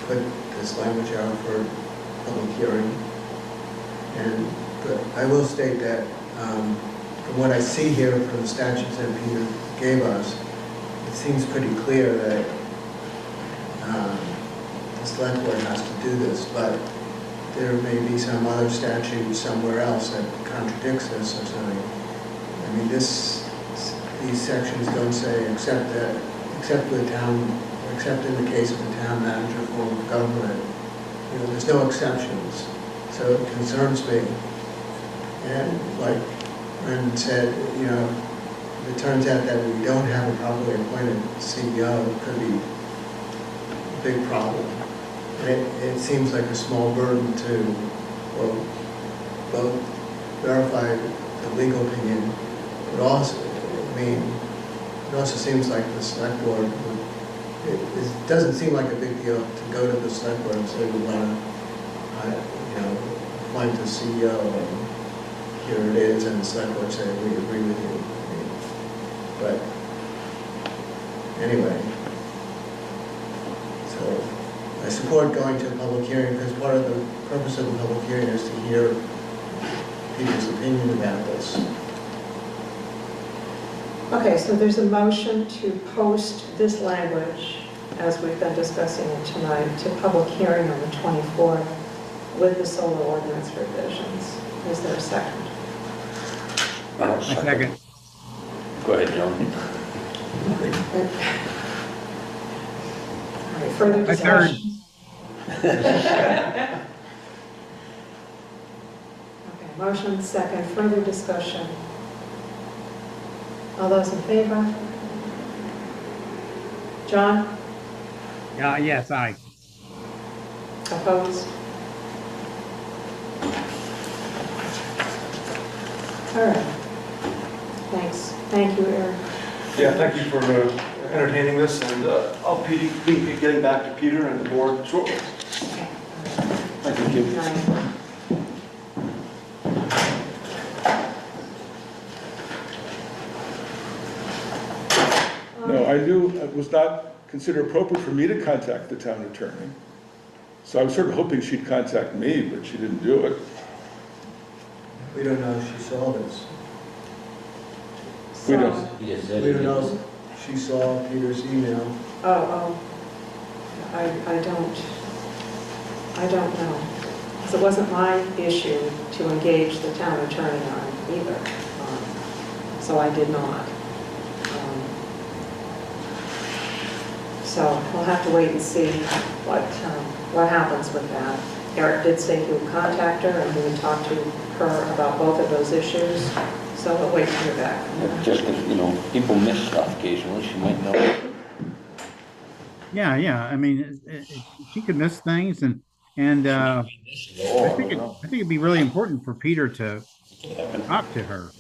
put this language out for public hearing. But I will state that from what I see here from the statutes that Peter gave us, it seems pretty clear that the select board has to do this, but there may be some other statute somewhere else that contradicts this or something. I mean, these sections don't say except with town, except in the case of the town manager form of government. You know, there's no exceptions, so it concerns me. And like Brendan said, you know, if it turns out that we don't have a properly appointed CEO, it could be a big problem. And it seems like a small burden to, well, both verify the legal opinion, but also, I mean, it also seems like the select board would, it doesn't seem like a big deal to go to the select board and say we want to, you know, appoint a CEO, and here it is, and the select board say we agree with you. I mean, but anyway, so I support going to a public hearing because part of the purpose of the public hearing is to hear people's opinion about this. Okay, so there's a motion to post this language, as we've been discussing it tonight, to public hearing on the 24th with the solar ordinance revisions. Is there a second? I'll Second. Go ahead, John. All right, further I third. discussion? Okay, motion second, further discussion. All those in favor? John? Yes, aye. Opposed? All right. Thanks. Thank you, Eric. Yeah, thank you for entertaining this, and I'll be getting back to Peter and the board shortly. Okay. Thank you. Night. No, I knew it was not considered appropriate for me to contact the town attorney. So I was sort of hoping she'd contact me, but she didn't do it. We don't know if she saw this. We So- don't. He just said We it don't know is. if she saw Peter's email. I don't know. Because it wasn't my issue to engage the town attorney on either. So I did not. So we'll have to wait and see what happens with that. Eric did say he would contact her and he would talk to her about both of those issues. So we'll wait to hear back from her. Just, you know, people miss stuff occasionally, she might know. Yeah, I mean, she could miss things, and I think it'd be really important for Peter to talk to her.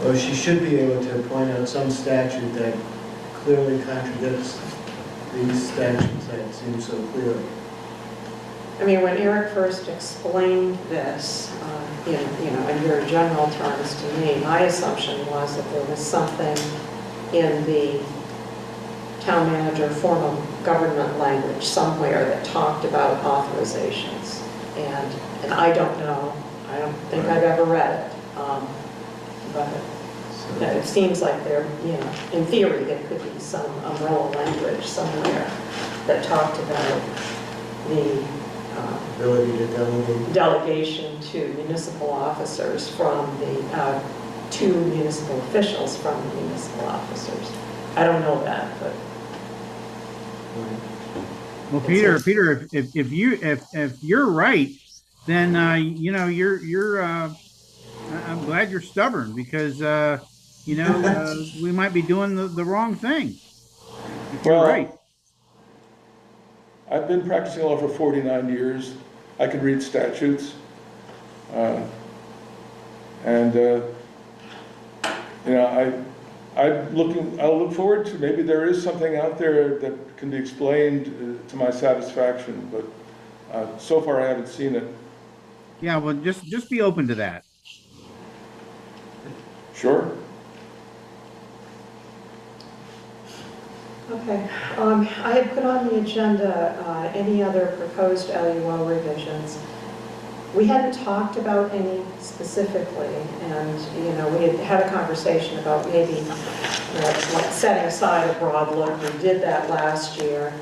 Well, she should be able to point out some statute that clearly contradicts these statutes that seem so clear. I mean, when Eric first explained this, in your general terms to me, my assumption was that there was something in the town manager formal government language somewhere that talked about authorizations. And I don't know, I don't think I've ever read it. But it seems like there, in theory, there could be some umbrella language somewhere that talked about the Ability to delegate. delegation to municipal officers from the, to municipal officials from the municipal officers. I don't know that, but Well, Peter, if you're right, then I'm glad you're stubborn because we might be doing the wrong thing. If you're right. Well, I've been practicing law for 49 years. I can read statutes. I'll look forward to, maybe there is something out there that can be explained to my satisfaction, but so far I haven't seen it. Yeah, well, just be open to that. Sure. okay. I had put on the agenda any other proposed LUO revisions. We hadn't talked about any specifically, and we had a conversation about maybe like setting aside a broad look. We did that last year.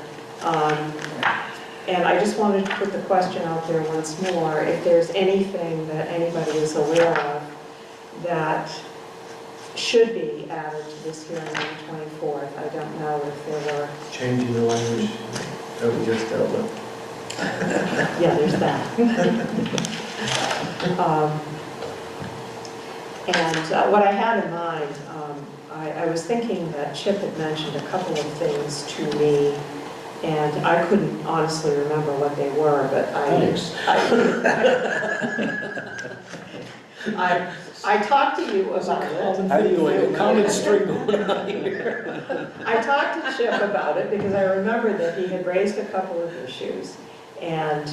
And I just wanted to put the question out there once more, if there's anything that anybody is aware of that should be added to this hearing on the 24th. I don't know if there were. Changing the language that we just dealt with. Yeah, there's that. What I had in mind, I was thinking that Chip had mentioned a couple of things to me, and I couldn't honestly remember what they were, but I talked to you about it. I think like a common string going on here. I talked to Chip about it because I remembered that he had raised a couple of issues, and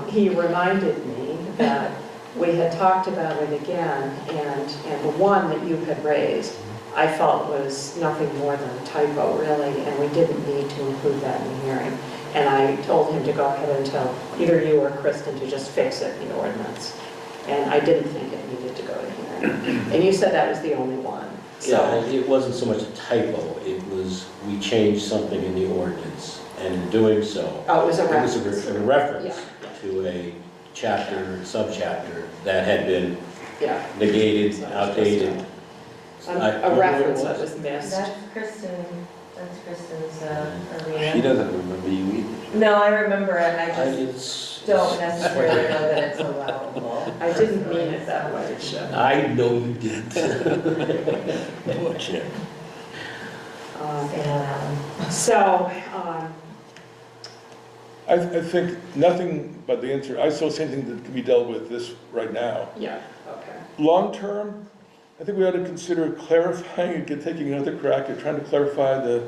he reminded me that we had talked about it again, and the one that you had raised, I felt was nothing more than a typo, really, and we didn't need to include that in the hearing. And I told him to go ahead and tell either you or Kristen to just fix it in the ordinance. And I didn't think it needed to go to hearing. And you said that was the only one. Yeah, it wasn't so much a typo, it was, we changed something in the ordinance, and in doing so. Oh, it was a reference. It was a reference Yeah. to a chapter, subchapter that had been Yeah. negated, outdated. A reference that was missed. That's Kristen's arena. She doesn't remember you either. No, I remember it, I just It's- don't necessarily know that it's allowable. I didn't mean it that way, Chip. I know you didn't. Poor Chip. Say no, Alan. So, I think nothing but the answer, I saw something that can be dealt with this right now. yeah, okay. Long-term, I think we ought to consider clarifying and taking another crack at trying to clarify the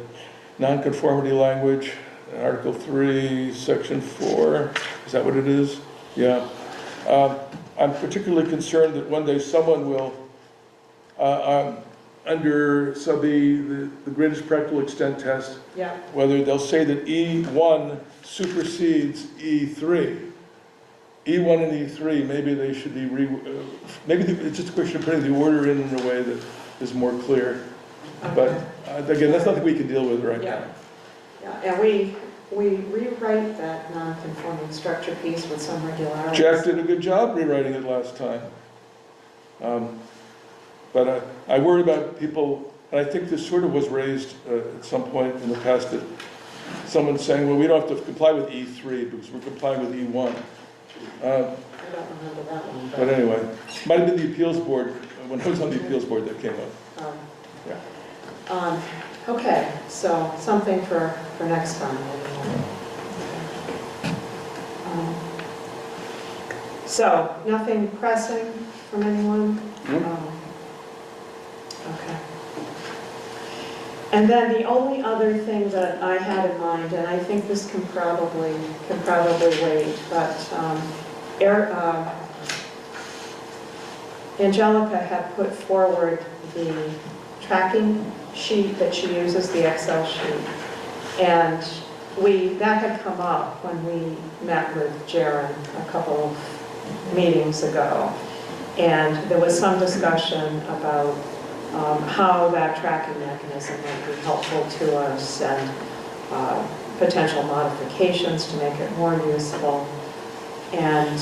nonconformity language, Article 3, Section 4, is that what it is? Yeah. I'm particularly concerned that one day someone will, under sub E, the greatest practical extent test, Yeah, whether they'll say that E1 supersedes E3. E1 and E3, maybe they should be, it's just a question of putting the order in a way that is more clear. But again, that's nothing we can deal with right yeah. now. Yeah, and we rewrite that non-conforming structure piece with some regularity. Jack did a good job rewriting it last time. But I worry about people, and I think this sort of was raised at some point in the past, that someone saying, well, we don't have to comply with E3 because we're complying with E1. I don't remember that one, But anyway, might have been the appeals board, when I was on the appeals board that came up. Yeah. Okay, so something for next time. So, nothing pressing from anyone? Okay. And then the only other thing that I had in mind, and I think this can probably wait, but Angelica had put forward the tracking sheet that she uses, the Excel sheet. And that had come up when we met with Jaren a couple of meetings ago. And there was some discussion about how that tracking mechanism might be helpful to us and potential modifications to make it more useful. And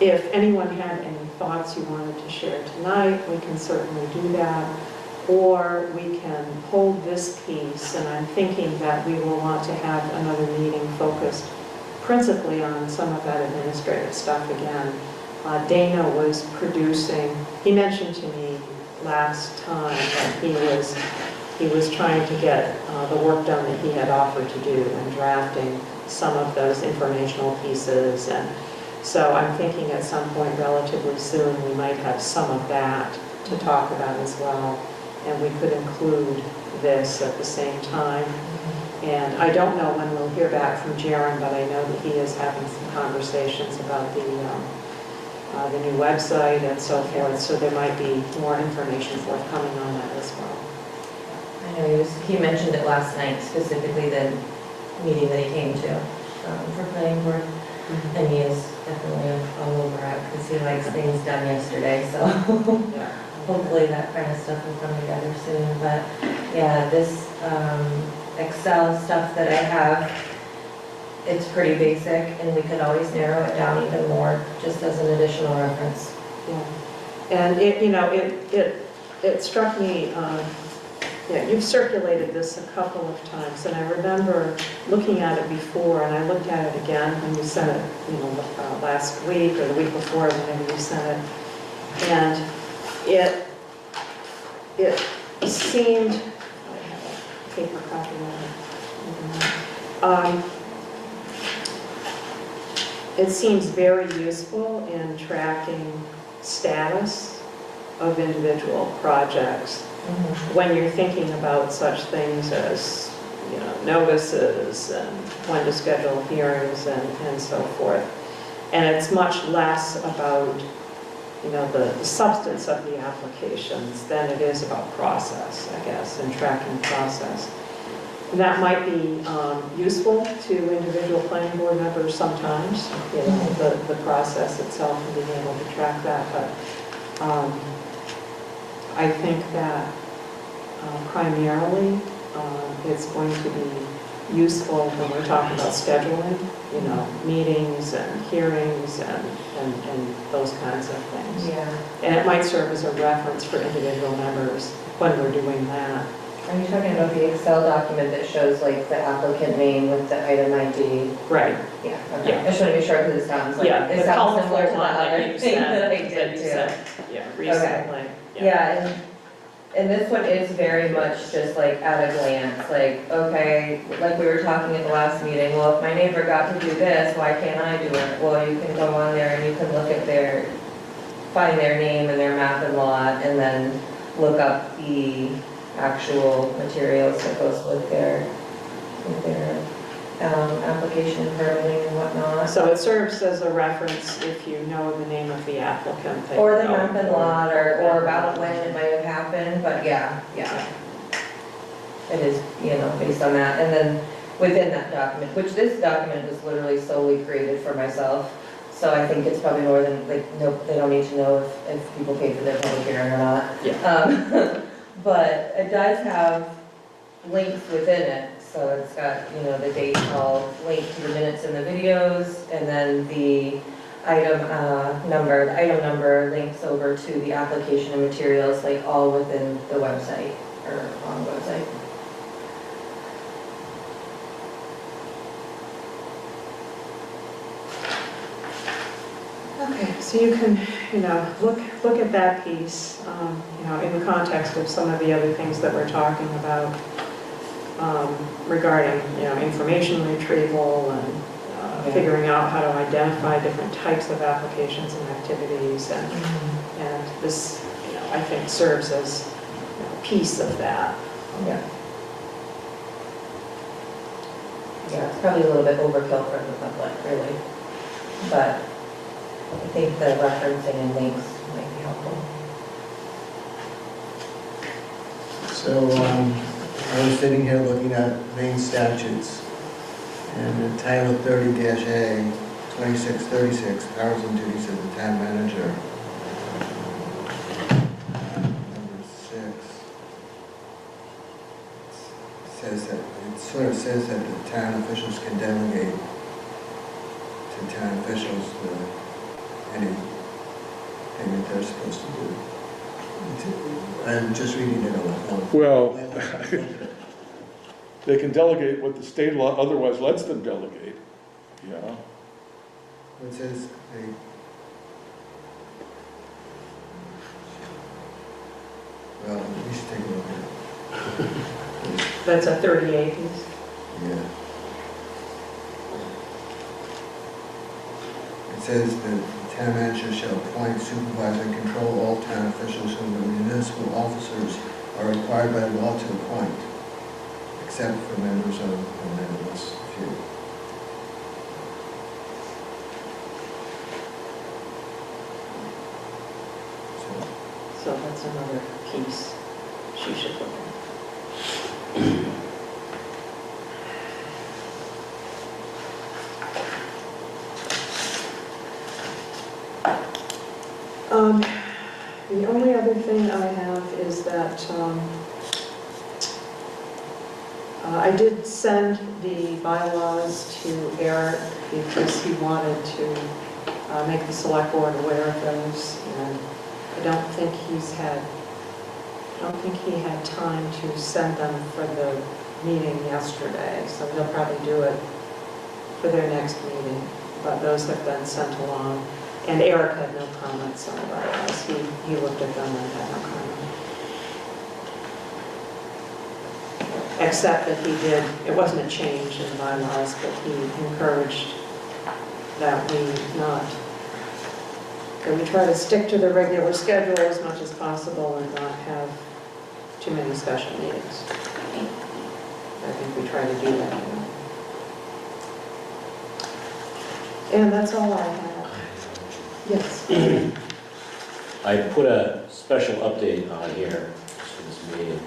if anyone had any thoughts you wanted to share tonight, we can certainly do that. Or we can hold this piece, and I'm thinking that we will want to have another meeting focused principally on some of that administrative stuff again. Dana was producing, he mentioned to me last time that he was trying to get the work done that he had offered to do and drafting some of those informational pieces. And so I'm thinking at some point relatively soon we might have some of that to talk about as well. And we could include this at the same time. And I don't know when we'll hear back from Jaren, but I know that he is having some conversations about the new website and so forth, so there might be more information forthcoming on that as well. I know he mentioned it last night, specifically the meeting that he came to for planning board. And he is definitely all over it because he likes things done yesterday, so Yeah. hopefully that kind of stuff will come together soon. But yeah, this Excel stuff that I have, it's pretty basic and we could always narrow it down even more just as an additional reference. Yeah. And it struck me, yeah, you've circulated this a couple of times, and I remember looking at it before, and I looked at it again when you sent it, last week or the week before, whenever you sent it, and it seemed, I have a paper copy of it. It seems very useful in tracking status of individual projects. When you're thinking about such things as, notices and when to schedule hearings and so forth. And it's much less about, the substance of the applications than it is about process, I guess, and tracking process. And that might be useful to individual planning board members sometimes, the process itself and being able to track that. But I think that primarily it's going to be useful when we're talking about scheduling, meetings and hearings and those kinds of things. Yeah. And it might serve as a reference for individual members when we're doing that. Are you talking about the Excel document that shows like the applicant name with the item ID? Right. Yeah, okay. Yeah. I just want to be sure because it sounds like, Yeah, it the sounds similar to colorful the one that other you thing sent, that I did you too. sent, yeah, recently. Yeah, and this one is very much just like at a glance, like, okay, like we were talking at the last meeting, well, if my neighbor got to do this, why can't I do it? Well, you can go on there and you can look at find their name and their map and lot, and then look up the actual materials that goes with their application and permitting and whatnot. So it serves as a reference if you know the name of the applicant. that Or you the know, map and lot, or about when it might have happened, but yeah. It is, based on that. And then within that document, which this document was literally solely created for myself, so I think it's probably more than, no, they don't need to know if people paid for their public hearing or not. Yeah. But it does have links within it, so it's got, the date all linked to the minutes and the videos, and then the item number links over to the application and materials, like all within the website, or on the website. Okay, so you can, look at that piece, in the context of some of the other things that we're talking about regarding, information retrieval and figuring out how to identify different types of applications and activities, and this, I think serves as a piece of that. Yeah. Yeah, it's probably a little bit overkill for the public, really, but I think the referencing and links might be helpful. So, I was sitting here looking at main statutes, and in Title 30-A, 2636, powers and duties of the town manager. Number 6. Says that, it sort of says that the town officials can delegate to town officials anything that they're supposed to do. I'm just reading it aloud. Well, they can delegate what the state law otherwise lets them delegate, you know? It says, well, we should take a look at it. That's a 38 piece. Yeah. It says that the town manager shall appoint, supervise, and control all town officials whom the municipal officers are required by law to appoint, except for members of the limitless few. So that's another piece she should look at. The only other thing I have is that I did send the bylaws to Eric because he wanted to make the select board aware of those, and I don't think he had time to send them for the meeting yesterday, so he'll probably do it for their next meeting, but those have been sent along. And Eric had no comments on the bylaws. He looked at them and had no comment. Except that he did, it wasn't a change in the bylaws, but he encouraged that we try to stick to the regular schedule as much as possible and not have too many special meetings. I think we try to do that now. And that's all I have. Yes. I put a special update on here for this meeting,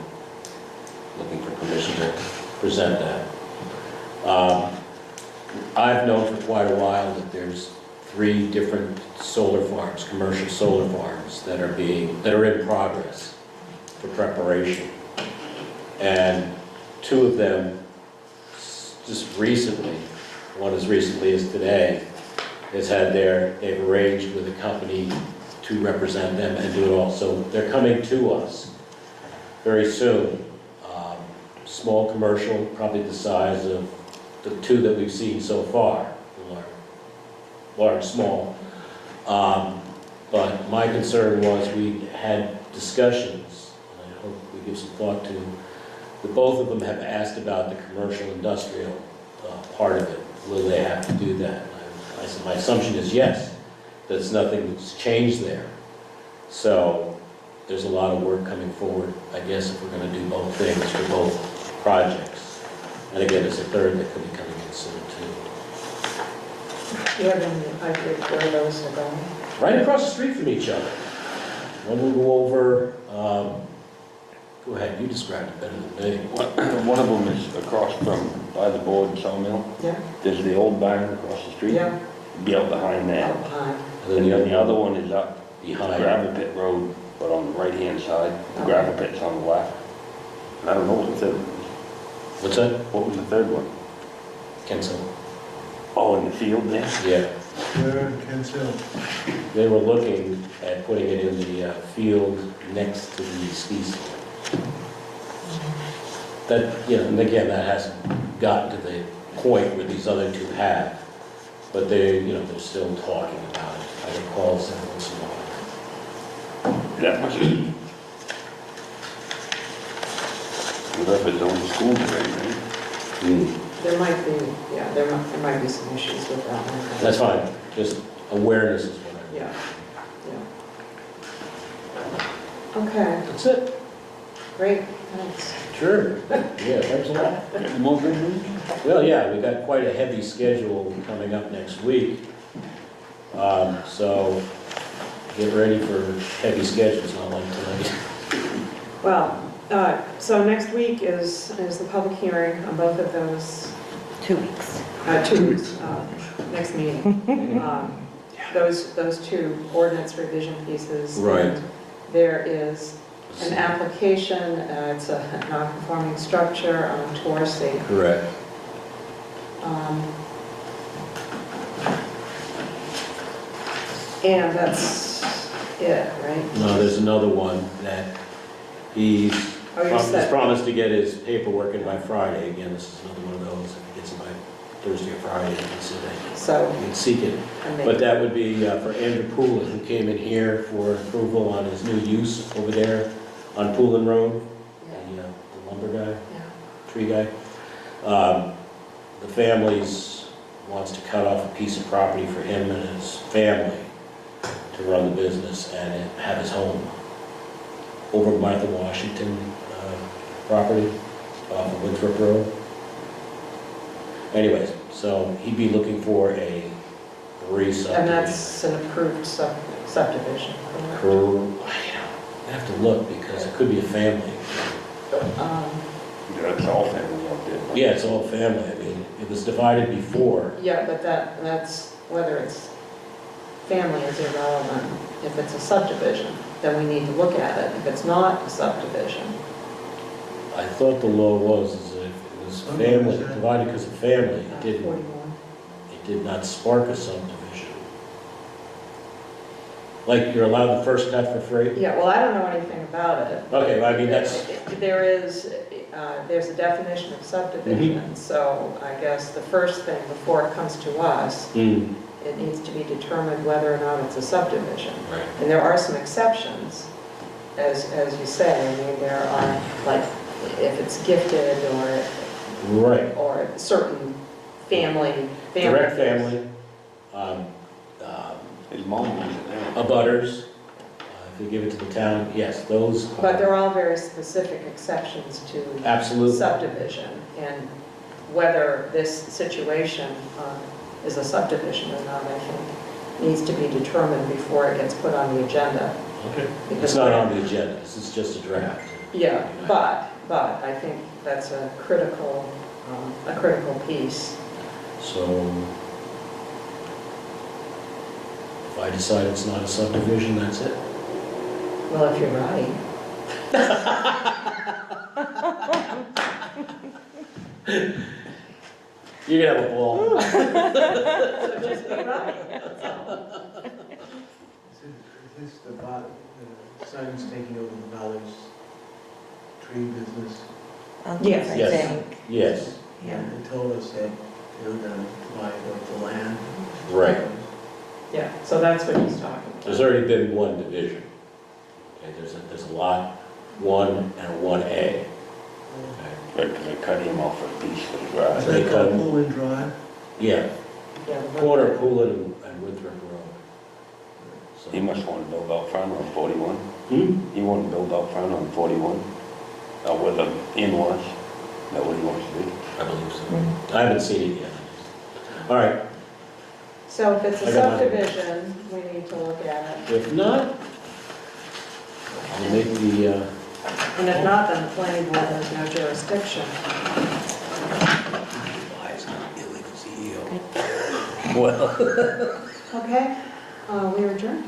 looking for permission to present that. I've known for quite a while that there's 3 different solar farms, commercial solar farms, that are in progress for preparation. And 2 of them, just recently, one as recently as today, they've arranged with a company to represent them and do it all. So they're coming to us very soon. Small commercial, probably the size of the 2 that we've seen so far, large, small. But my concern was we had discussions, and I hope we give some thought to, that both of them have asked about the commercial industrial part of it. Will they have to do that? My assumption is yes, that nothing that's changed there. So there's a lot of work coming forward, I guess, if we're going to do both things for both projects. And again, there's a third that could be coming in soon too. Do you have any idea where those are going? Right across the street from each other. One will go over, go ahead, you described it better than me. One of them is across from, by the board sawmill. Yeah. There's the old barn across the street. Yeah. Be out behind that. Out behind. And then The other one is up behind. Gravel Pit Road, but on the right-hand side. The gravel pit's on the left. And I don't know what the third one is. What's that? What was the third one? Kensal. Oh, in the field there? Yeah. Where in Kensal? They were looking at putting it in the field next to the ski slope. That, and again, that hasn't gotten to the point where these other 2 have. But they're still talking about it. I get calls every once in a while. That must be. Whatever it's on the school grade, right? There might be, yeah, there might be some issues with that one. That's fine, just awareness is what I. Yeah, yeah. Okay, That's it. great, thanks. Sure. Yeah, thanks a lot. Getting more good news? Well, yeah, we got quite a heavy schedule coming up next week. So get ready for heavy schedules, not like tonight. Well, So next week is the public hearing on both of those, 2 weeks. 2 weeks, next meeting. Those two ordinance revision pieces. Right. And there is an application, it's a non-conforming structure on Torrey. Correct. And that's it, right? No, there's another one that he's Oh, you he's said, promised to get his paperwork in by Friday. Again, this is another one of those, if he gets it by Thursday or Friday, he can submit. so, You can seek it. I mean, But that would be for Andrew Poulin, who came in here for approval on his new use over there on Poulin Road, the lumber guy, yeah. tree guy. The family's wants to cut off a piece of property for him and his family to run the business and have his home over Martha Washington property off of Winthrop Road. Anyways, so he'd be looking for a re-subdivision. And that's an approved subdivision, correct? I have to look because it could be a family. That's all family out there. Yeah, it's all family. I mean, it was divided before. Yeah, but that's, whether it's family is irrelevant. If it's a subdivision, then we need to look at it. If it's not a subdivision, I thought the law was is that if it was family, divided because of family, it 41. did not spark a subdivision. Like you're allowed the first cut for free? Yeah, well, I don't know anything about it. Okay, well, I mean, that's, There's a definition of subdivision, so I guess the first thing, before it comes to us, it needs to be determined whether or not it's a subdivision. right. And there are some exceptions, as you say. I mean, there are, like, if it's gifted Right. or certain family. Direct family, His mom lives in there. abutters, if you give it to the town, yes, those. But there are all very specific exceptions to Absolutely. subdivision, and whether this situation is a subdivision or not, I think, needs to be determined before it gets put on the agenda. Okay. It's not on the agenda, this is just a draft. Yeah, but I think that's a critical piece. So, if I decide it's not a subdivision, that's it. Well, if you're right. You're gonna have a ball. So just be right. That's all. Is this the son's taking over the Ballard's tree business? Yes. I Yes. think. Yes, Yeah. And they told us that they were gonna buy the land. right. Yeah, so that's what he's talking about. There's already been one division. Okay, there's a lot 1 and a 1A. Right, because they cut him off a piece of the Is drive. They that cut- called Poolin Drive? Yeah, Yeah, the- corner of Poulin and Winthrop Road. So- He must want to build out front on 41. Hmm? He want to build out front on 41, where the inn was. Is that what he wants to do? I believe so. I haven't seen it yet. All right, So if it's a I got mine. subdivision, we need to look at it. if not, I'll make the, And if not, then the planning board has no jurisdiction. illegal CEO. Well. Okay, we are adjourned.